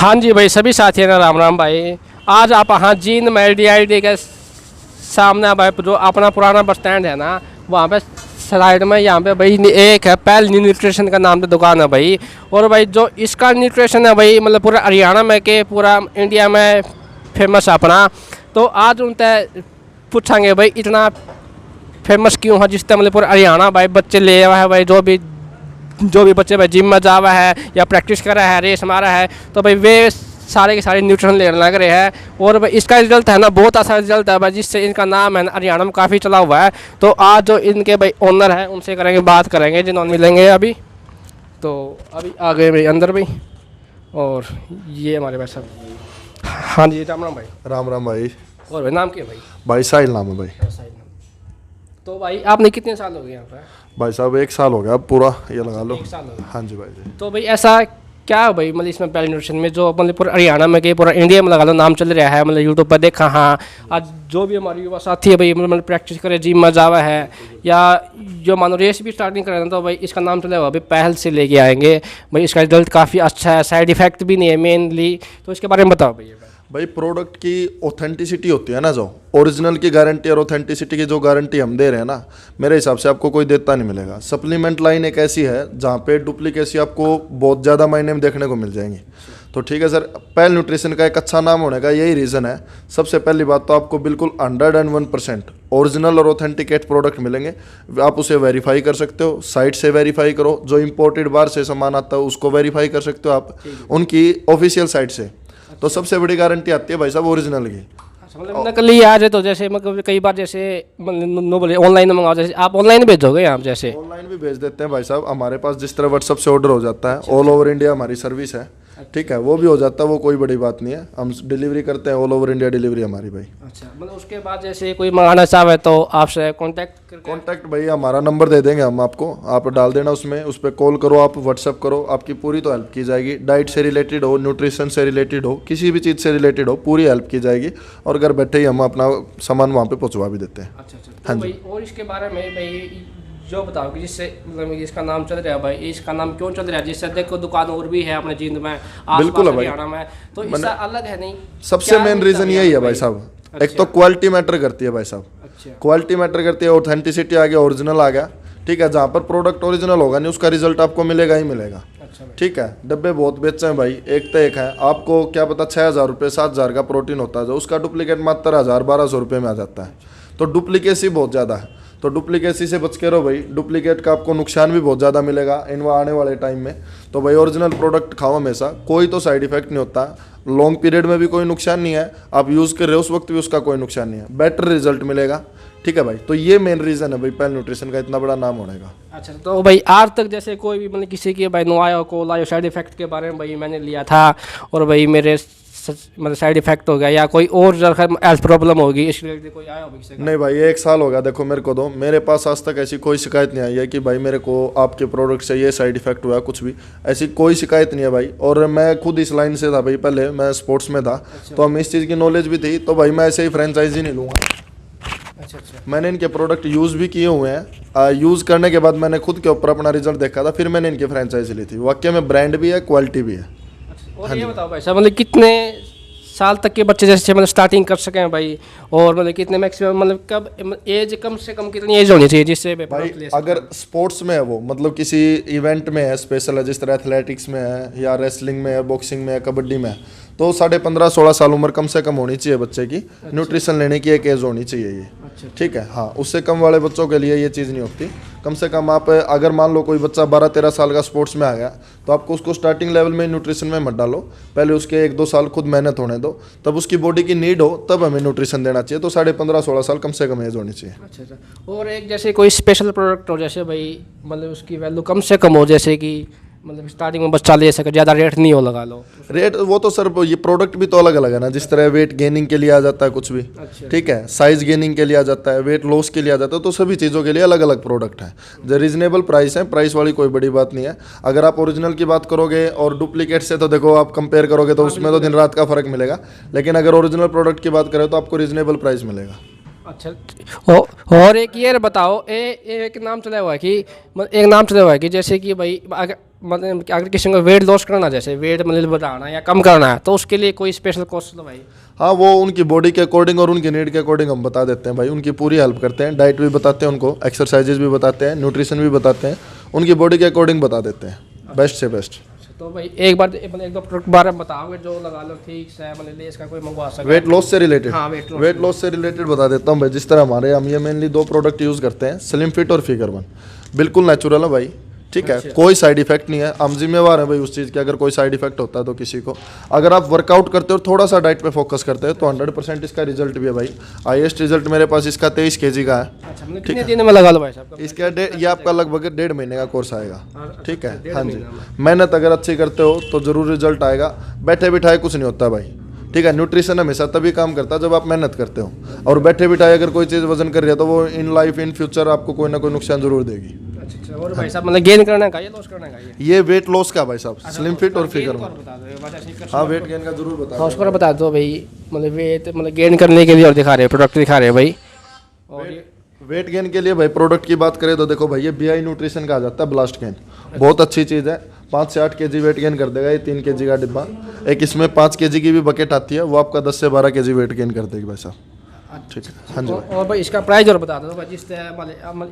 हाँ जी भाई, सभी साथी ना राम राम भाई। आज आप हाँ जींद में DID के सामने भाई जो अपना पुराना बस स्टैंड है ना, वहाँ पे साइड में यहाँ पे भाई एक है पहल न्यूट्रिशन का नाम से दुकान है भाई। और भाई जो इसका न्यूट्रिशन है भाई, मतलब पूरा हरियाणा में के पूरा इंडिया में फेमस है अपना। तो आज उनसे पूछेंगे भाई इतना फेमस क्यों है, जिससे मतलब पूरा हरियाणा भाई बच्चे ले आवा है भाई। जो भी बच्चे भाई जिम में जावा है या प्रैक्टिस कर रहा है, रेस मारा है, तो भाई वे सारे के सारे न्यूट्रिशन लेने लग रहे हैं। और भाई इसका रिजल्ट है ना बहुत अच्छा रिजल्ट है भाई, जिससे इनका नाम है ना हरियाणा में काफ़ी चला हुआ है। तो आज जो इनके भाई ओनर हैं उनसे करेंगे बात करेंगे, जिन्होंने मिलेंगे अभी। तो अभी आ गए भाई अंदर भाई, और ये हमारे भाई सब। हाँ जी, राम राम भाई। राम राम भाई। और भाई नाम क्या भाई? भाई साहिल नाम है भाई। तो भाई आपने कितने साल हो गए यहाँ पर? भाई साहब 1 साल हो गया अब पूरा, ये लगा लो। 1 साल हो गया। हाँ जी भाई जी। तो भाई ऐसा क्या है भाई, मतलब इसमें पहले न्यूट्रिशन में जो मतलब पूरा हरियाणा में के पूरा इंडिया में लगा लो नाम चल रहा है, मतलब यूट्यूब पर देखा। हाँ, आज जो भी हमारे युवा साथी है भाई, मतलब प्रैक्टिस करे, जिम में जावा है या जो मानो रेस भी स्टार्टिंग करें, तो भाई इसका नाम चला हुआ अभी पहल से लेके आएंगे भाई। इसका रिजल्ट काफ़ी अच्छा है, साइड इफेक्ट भी नहीं है मेनली। तो इसके बारे में बताओ भैया। भाई प्रोडक्ट की ऑथेंटिसिटी होती है ना, जो ओरिजिनल की गारंटी और ऑथेंटिसिटी की जो गारंटी हम दे रहे हैं ना, मेरे हिसाब से आपको कोई देता नहीं मिलेगा। सप्लीमेंट लाइन एक ऐसी है जहाँ पे डुप्लीकेसी आपको बहुत ज़्यादा मायने में देखने को मिल जाएंगी। तो ठीक है सर, पहल न्यूट्रिशन का एक अच्छा नाम होने का यही रीज़न है। सबसे पहली बात तो आपको बिल्कुल 101% ओरिजिनल और ऑथेंटिकेट प्रोडक्ट मिलेंगे। आप उसे वेरीफाई कर सकते हो, साइट से वेरीफाई करो, जो इम्पोर्टेड बाहर से सामान आता है उसको वेरीफाई कर सकते हो आप उनकी ऑफिशियल साइट से। तो सबसे बड़ी गारंटी आती है भाई साहब ओरिजिनल की। मतलब नकली आ जाए तो जैसे मतलब कई बार जैसे नो बोले ऑनलाइन मंगाओ, जैसे आप ऑनलाइन भेजोगे आप? जैसे ऑनलाइन भी भेज देते हैं भाई साहब, हमारे पास जिस तरह व्हाट्सअप से ऑर्डर हो जाता है, ऑल ओवर इंडिया हमारी सर्विस है। ठीक है, वो भी हो जाता है, वो कोई बड़ी बात नहीं है। हम डिलीवरी करते हैं, ऑल ओवर इंडिया डिलीवरी हमारी भाई। अच्छा, मतलब उसके बाद जैसे कोई मंगाना चाहे तो आपसे कॉन्टैक्ट भाई हमारा नंबर दे देंगे हम आपको, आप डाल देना उसमें, उस पर कॉल करो, आप व्हाट्सअप करो, आपकी पूरी तो हेल्प की जाएगी। डाइट से रिलेटेड हो, न्यूट्रिशन से रिलेटेड हो, किसी भी चीज़ से रिलेटेड हो, पूरी हेल्प की जाएगी। और घर बैठे ही हम अपना सामान वहाँ पे पहुँचवा भी देते हैं। अच्छा अच्छा। हाँ तो जी। भाई और इसके बारे में भाई जो बताओ कि जिससे मतलब इसका नाम चल रहा है भाई, इसका नाम क्यों चल रहा है? जिससे देखो दुकान और भी है अपने जींद में, बिल्कुल है भाई। हरियाणा में, तो इससे अलग है नहीं? सबसे मेन रीज़न यही है भाई साहब। एक तो क्वालिटी मैटर करती है भाई साहब। अच्छा, क्वालिटी मैटर करती है, ऑथेंटिसिटी आ गया, ओरिजिनल आ गया। ठीक है, जहाँ पर प्रोडक्ट ओरिजिनल होगा नहीं उसका रिजल्ट आपको मिलेगा ही मिलेगा। अच्छा भाई। ठीक है, डब्बे बहुत बेचे हैं भाई, एक तो एक है। आपको क्या पता 6,000 रुपये 7,000 का प्रोटीन होता है, जो उसका डुप्लीकेट मात्र 1,000-1,200 रुपये में आ जाता है। तो डुप्लीकेसी बहुत ज़्यादा है, तो डुप्लीकेसी से बच के रहो भाई। डुप्लीकेट का आपको नुकसान भी बहुत ज़्यादा मिलेगा इन आने वाले टाइम में। तो भाई ओरिजिनल प्रोडक्ट खाओ हमेशा, कोई तो साइड इफेक्ट नहीं होता, लॉन्ग पीरियड में भी कोई नुकसान नहीं है, आप यूज़ कर रहे हो उस वक्त भी उसका कोई नुकसान नहीं है, बेटर रिजल्ट मिलेगा। ठीक है भाई, तो ये मेन रीज़न है भाई पहल न्यूट्रिशन का इतना बड़ा नाम होने का। अच्छा, तो भाई आज तक जैसे कोई भी मतलब किसी के भाई नो आया कॉल आया साइड इफेक्ट के बारे में भाई मैंने लिया था और भाई मेरे मतलब साइड इफेक्ट हो गया या कोई और हेल्थ प्रॉब्लम होगी, इसके लिए कोई आया हो किसी का? नहीं भाई, 1 साल हो गया देखो मेरे को, दो मेरे पास आज तक ऐसी कोई शिकायत नहीं आई है कि भाई मेरे को आपके प्रोडक्ट से ये साइड इफेक्ट हुआ, कुछ भी ऐसी कोई शिकायत नहीं है भाई। और मैं खुद इस लाइन से था भाई, पहले मैं स्पोर्ट्स में था। अच्छा। तो हमें इस चीज़ की नॉलेज भी थी, तो भाई मैं ऐसे ही फ्रेंचाइजी नहीं लूँगा। अच्छा अच्छा। मैंने इनके प्रोडक्ट यूज़ भी किए हुए हैं, यूज़ करने के बाद मैंने खुद के ऊपर अपना रिजल्ट देखा था, फिर मैंने इनकी फ्रेंचाइजी ली थी। वाकई में ब्रांड भी है, क्वालिटी भी है। और ये बताओ भाई साहब, मतलब कितने साल तक के बच्चे जैसे मतलब स्टार्टिंग कर सकें भाई, और मतलब कितने मैक्सिमम मतलब कब एज कम से कम कितनी एज होनी चाहिए जिससे भाई अगर स्पोर्ट्स में है, वो मतलब किसी इवेंट में है स्पेशल है, जिस तरह एथलेटिक्स में है या रेसलिंग में है, बॉक्सिंग में है, कबड्डी में है, तो 15.5-16 साल उम्र कम से कम होनी चाहिए बच्चे की। अच्छा। न्यूट्रिशन लेने की एक एज होनी चाहिए ये। अच्छा। ठीक है, हाँ, उससे कम वाले बच्चों के लिए ये चीज़ नहीं होती। कम से कम आप अगर मान लो कोई बच्चा 12-13 साल का स्पोर्ट्स में आ गया, तो आपको उसको स्टार्टिंग लेवल में न्यूट्रिशन में मत डालो, पहले उसके 1-2 साल खुद मेहनत होने दो, तब उसकी बॉडी की नीड हो तब हमें न्यूट्रिशन देना चाहिए। तो 15.5-16 साल कम से कम एज होनी चाहिए। अच्छा अच्छा। और एक जैसे कोई स्पेशल प्रोडक्ट हो, जैसे भाई मतलब उसकी वैल्यू कम से कम हो, जैसे कि मतलब स्टार्टिंग में बच्चा ले सके, ज़्यादा रेट नहीं हो लगा लो रेट, वो तो सर ये प्रोडक्ट भी तो अलग अलग है ना, जिस तरह वेट गेनिंग के लिए आ जाता है कुछ भी। अच्छा। ठीक है, साइज गेनिंग के लिए आ जाता है, वेट लॉस के लिए आ जाता है, तो सभी चीज़ों के लिए अलग अलग प्रोडक्ट है। जो रीजनेबल प्राइस है, प्राइस वाली कोई बड़ी बात नहीं है। अगर आप ओरिजिनल की बात करोगे और डुप्लीकेट से, तो देखो आप कंपेयर करोगे तो उसमें तो दिन रात का फ़र्क मिलेगा, लेकिन अगर ओरिजिनल प्रोडक्ट की बात करें तो आपको रीजनेबल प्राइस मिलेगा। अच्छा। और एक ये बताओ, एक नाम चला हुआ है कि एक नाम चला हुआ है कि जैसे कि भाई अगर मतलब कि अगर किसी को वेट लॉस करना, जैसे वेट मतलब बढ़ाना या कम करना है, तो उसके लिए कोई स्पेशल कोर्स तो भाई? हाँ, वो उनकी बॉडी के अकॉर्डिंग और उनकी नीड के अकॉर्डिंग हम बता देते हैं भाई, उनकी पूरी हेल्प करते हैं, डाइट भी बताते हैं उनको, एक्सरसाइजेज भी बताते हैं, न्यूट्रिशन भी बताते हैं, उनकी बॉडी के अकॉर्डिंग बता देते हैं बेस्ट से बेस्ट। तो भाई एक बार मतलब एक दो प्रोडक्ट बारे में बताओगे जो लगा लो ठीक से मतलब ले इसका कोई मंगवा सकता है? वेट लॉस से रिलेटेड? हाँ, वेट लॉस से रिलेटेड बता देता हूँ भाई। जिस तरह हमारे हम ये मेनली 2 प्रोडक्ट यूज़ करते हैं, स्लिम फिट और फिगर वन, बिल्कुल नेचुरल है भाई, ठीक है, कोई साइड इफेक्ट नहीं है, हम जिम्मेवार हैं भाई उस चीज़ के। अगर कोई साइड इफेक्ट होता है तो किसी को, अगर आप वर्कआउट करते हो थोड़ा सा डाइट पे फोकस करते हो तो 100% इसका रिजल्ट भी है भाई। हाईएस्ट रिजल्ट मेरे पास इसका 23 kg का है। अच्छा, मतलब कितने दिन में लगा लो भाई साहब? इसका ये आपका लगभग 1.5 महीने का कोर्स आएगा, ठीक है। हाँ जी, मेहनत अगर अच्छी करते हो तो ज़रूर रिजल्ट आएगा, बैठे बिठाए कुछ नहीं होता भाई, ठीक है। न्यूट्रिशन हमेशा तभी काम करता है जब आप मेहनत करते हो, और बैठे बिठाए अगर कोई चीज़ वजन कर रही है तो वो इन लाइफ इन फ्यूचर आपको कोई ना कोई नुकसान जरूर देगी। अच्छा, और भाई साहब मतलब गेन करना है या लॉस करना है? ये वेट लॉस का भाई साहब, स्लिम फिट और फिगर वन। बता दो। हाँ, वेट गेन का जरूर बता। हाँ, उसको बता दो भाई, मतलब वेट मतलब गेन करने के लिए और दिखा रहे हैं प्रोडक्ट दिखा रहे हैं भाई। और वेट गेन के लिए भाई प्रोडक्ट की बात करें तो देखो भाई, ये BI न्यूट्रिशन का आ जाता है ब्लास्ट गेन, बहुत अच्छी चीज़ है। 5 से 8 kg वेट गेन कर देगा ये 3 kg का डिब्बा। एक इसमें 5 kg की भी बकेट आती है, वो आपका 10 से 12 kg वेट गेन कर देगी भाई साहब, ठीक है। हाँ जी भाई। और भाई इसका प्राइस और बता दो भाई, जिस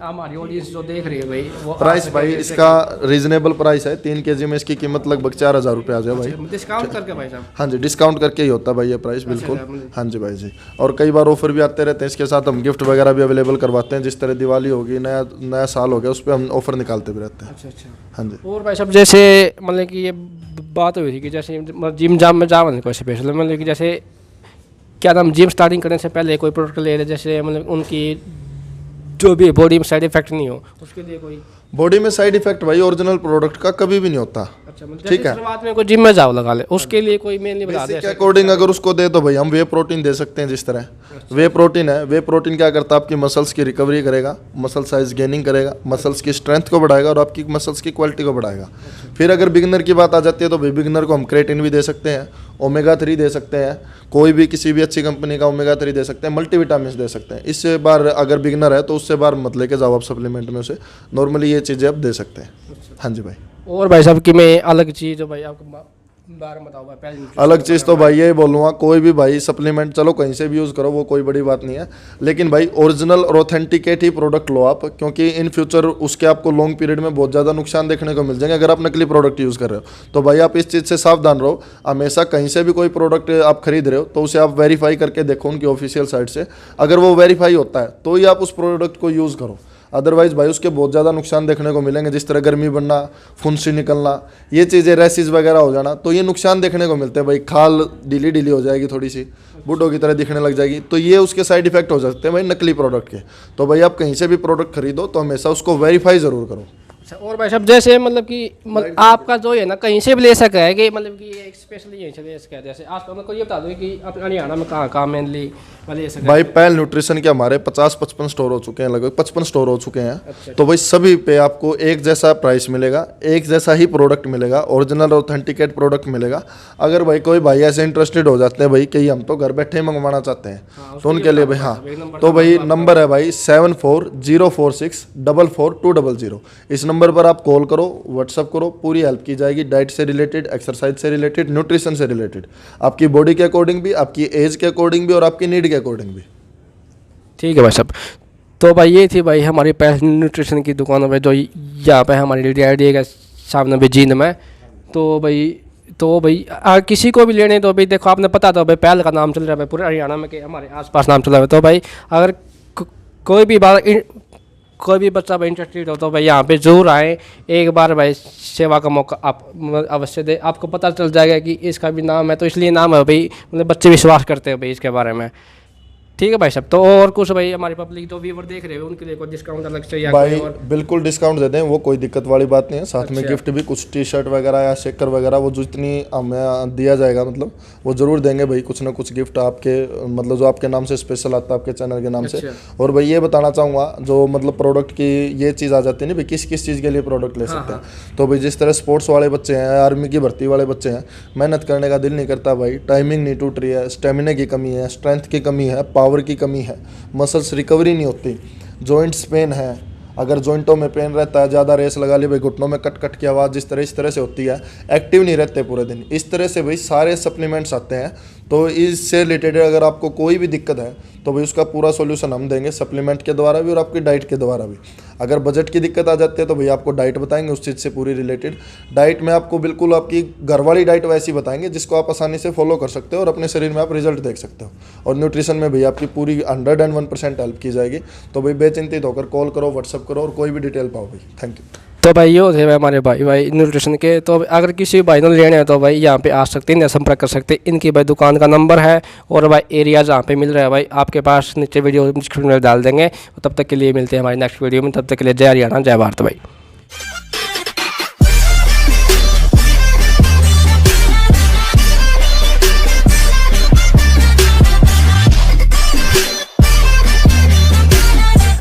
हमारी ऑडियंस जो देख रही है भाई वो प्राइस भाई इसका रीजनेबल प्राइस है। 3 kg में इसकी कीमत लगभग 4000 रुपये आ जाए भाई, डिस्काउंट करके भाई साहब? हाँ जी, डिस्काउंट करके ही होता है भाई ये प्राइस, बिल्कुल। हाँ जी भाई जी, और कई बार ऑफर भी आते रहते हैं इसके साथ, हम गिफ्ट वगैरह भी अवेलेबल करवाते हैं। जिस तरह दिवाली होगी, नया साल हो गया, उस पर हम ऑफर निकालते भी रहते हैं। अच्छा अच्छा। हाँ जी। और भाई साहब जैसे मतलब कि ये बात हुई थी कि जैसे जिम जाम में जाओ कोई स्पेशल, मतलब कि जैसे क्या नाम, जिम स्टार्टिंग करने से पहले कोई प्रोडक्ट ले रहे, जैसे मतलब उनकी जो भी बॉडी में साइड इफेक्ट नहीं हो, उसके लिए कोई? बॉडी में साइड इफेक्ट भाई ओरिजिनल प्रोडक्ट का कभी भी नहीं होता। अच्छा, मतलब ठीक है। शुरुआत में कोई जिम में जाओ लगा ले, उसके लिए कोई मेनली बता दे के अकॉर्डिंग अगर उसको दे तो भाई हम वे प्रोटीन दे सकते हैं। जिस तरह वे प्रोटीन है, वे प्रोटीन क्या करता है, आपकी मसल्स की रिकवरी करेगा, मसल साइज गेनिंग करेगा, मसल्स की स्ट्रेंथ को बढ़ाएगा और आपकी मसल्स की क्वालिटी को बढ़ाएगा। फिर अगर बिगिनर की बात आ जाती है तो भाई बिगिनर को हम क्रेटिन भी दे सकते हैं, ओमेगा 3 दे सकते हैं, कोई भी किसी भी अच्छी कंपनी का ओमेगा 3 दे सकते हैं, मल्टीविटामिन दे सकते हैं। इससे बार अगर बिगिनर है तो उससे बार मत लेके जाओ आप सप्लीमेंट में उसे, नॉर्मली ये चीज़ें आप दे सकते हैं। हाँ जी भाई। और भाई साहब कि मैं अलग चीज़ भाई आपको बारे में बताओ भाई, पहले अलग चीज़ तो भाई यही बोलूँगा, कोई भी भाई सप्लीमेंट चलो कहीं से भी यूज़ करो, वो कोई बड़ी बात नहीं है, लेकिन भाई ओरिजिनल और ऑथेंटिकेट ही प्रोडक्ट लो आप, क्योंकि इन फ्यूचर उसके आपको लॉन्ग पीरियड में बहुत ज़्यादा नुकसान देखने को मिल जाएंगे अगर आप नकली प्रोडक्ट यूज़ कर रहे हो। तो भाई आप इस चीज़ से सावधान रहो, हमेशा कहीं से भी कोई प्रोडक्ट आप खरीद रहे हो तो उसे आप वेरीफाई करके देखो उनकी ऑफिशियल साइट से, अगर वो वेरीफाई होता है तो ही आप उस प्रोडक्ट को यूज़ करो। अदरवाइज भाई उसके बहुत ज़्यादा नुकसान देखने को मिलेंगे, जिस तरह गर्मी बढ़ना, फुंसी निकलना, ये चीज़ें, रैसेस वगैरह हो जाना, तो ये नुकसान देखने को मिलते हैं भाई। खाल ढीली ढीली हो जाएगी, थोड़ी सी बूढ़ों की तरह दिखने लग जाएगी, तो ये उसके साइड इफेक्ट हो सकते हैं भाई नकली प्रोडक्ट के। तो भाई आप कहीं से भी प्रोडक्ट खरीदो तो हमेशा उसको वेरीफाई ज़रूर करो। अच्छा, और भाई साहब जैसे मतलब कि आपका जो है ना कहीं से भी ले सका है कि मतलब कि एक स्पेशली यहीं से ले सका है, जैसे आज तो मतलब ये बता दो कि अपने हरियाणा में कहाँ मेनली ले सका भाई पहल न्यूट्रिशन के हमारे 50-55 स्टोर हो चुके हैं, लगभग 55 स्टोर हो चुके हैं। अच्छा। तो भाई सभी पे आपको एक जैसा प्राइस मिलेगा, एक जैसा ही प्रोडक्ट मिलेगा, ओरिजिनल ऑथेंटिकेट प्रोडक्ट मिलेगा। अगर भाई कोई भाई ऐसे इंटरेस्टेड हो जाते हैं भाई कि हम तो घर बैठे ही मंगवाना चाहते हैं, तो उनके लिए भाई हाँ, तो भाई नंबर है भाई 7404644200। इस नंबर पर आप कॉल करो, व्हाट्सअप करो, पूरी हेल्प की जाएगी, डाइट से रिलेटेड, एक्सरसाइज से रिलेटेड, न्यूट्रिशन से रिलेटेड, आपकी बॉडी के अकॉर्डिंग भी, आपकी एज के अकॉर्डिंग भी और आपकी नीड के अकॉर्डिंग भी। ठीक है भाई साहब। तो भाई ये थी भाई हमारी पहल न्यूट्रिशन की दुकान है जो यहाँ पे हमारी DID के सामने भी जींद में। तो भाई किसी को भी लेने तो भाई देखो आपने पता तो भाई पहल का नाम चल रहा है भाई पूरे हरियाणा में, कि हमारे आसपास नाम चल रहा है। तो भाई अगर कोई भी बच्चा भाई इंटरेस्टेड हो तो भाई यहाँ पे जरूर आए, एक बार भाई सेवा का मौका आप अवश्य दे, आपको पता चल जाएगा कि इसका भी नाम है, तो इसलिए नाम है भाई, मतलब बच्चे विश्वास करते हैं भाई इसके बारे में। ठीक है भाई साहब। तो और कुछ भाई हमारी पब्लिक जो व्यूअर देख रहे हो उनके लिए कोई डिस्काउंट अलग से या भाई और? बिल्कुल डिस्काउंट देते हैं, वो कोई दिक्कत वाली बात नहीं है। साथ में अच्छा। गिफ्ट भी कुछ T-शर्ट वगैरह या शेकर वगैरह, वो जितनी हमें दिया जाएगा मतलब वो ज़रूर देंगे भाई, कुछ ना कुछ गिफ्ट आपके, मतलब जो आपके नाम से स्पेशल आता है आपके चैनल के नाम से। और भाई ये बताना चाहूँगा, जो मतलब प्रोडक्ट की ये चीज़ आ जाती है ना भाई, किस किस चीज़ के लिए प्रोडक्ट ले सकते हैं। तो भाई जिस तरह स्पोर्ट्स वाले बच्चे हैं, आर्मी की भर्ती वाले बच्चे हैं, मेहनत करने का दिल नहीं करता भाई, टाइमिंग नहीं टूट रही है, स्टेमिना की कमी है, स्ट्रेंथ की कमी है, पावर की कमी है, मसल्स रिकवरी नहीं होती, जॉइंट्स पेन है, अगर जॉइंटों में पेन रहता है, ज़्यादा रेस लगा ली भाई, घुटनों में कट कट की आवाज़ इस तरह से होती है, एक्टिव नहीं रहते पूरे दिन, इस तरह से भाई सारे सप्लीमेंट्स आते हैं। तो इससे रिलेटेड अगर आपको कोई भी दिक्कत है तो भाई उसका पूरा सॉल्यूशन हम देंगे, सप्लीमेंट के द्वारा भी और आपकी डाइट के द्वारा भी। अगर बजट की दिक्कत आ जाती है तो भाई आपको डाइट बताएंगे उस चीज़ से पूरी रिलेटेड। डाइट में आपको बिल्कुल आपकी घर वाली डाइट वैसी बताएंगे जिसको आप आसानी से फॉलो कर सकते हो और अपने शरीर में आप रिजल्ट देख सकते हो। और न्यूट्रिशन में भाई आपकी पूरी 101% हेल्प की जाएगी। तो भाई बेचिंतित होकर कॉल करो, व्हाट्सअप करो और कोई भी डिटेल पाओ भाई। Thank you. तो भाई ये थे हमारे भाई न्यूट्रिशन के। तो अगर किसी भाई ने लेने हैं तो भाई यहाँ पे आ सकते हैं या संपर्क कर सकते हैं। इनकी भाई दुकान का नंबर है और भाई एरिया जहाँ पे मिल रहा है भाई आपके पास नीचे वीडियो डिस्क्रिप्शन में डाल देंगे। तब तक के लिए मिलते हैं हमारी नेक्स्ट वीडियो में। तब तक के लिए जय हरियाणा, जय भारत भाई।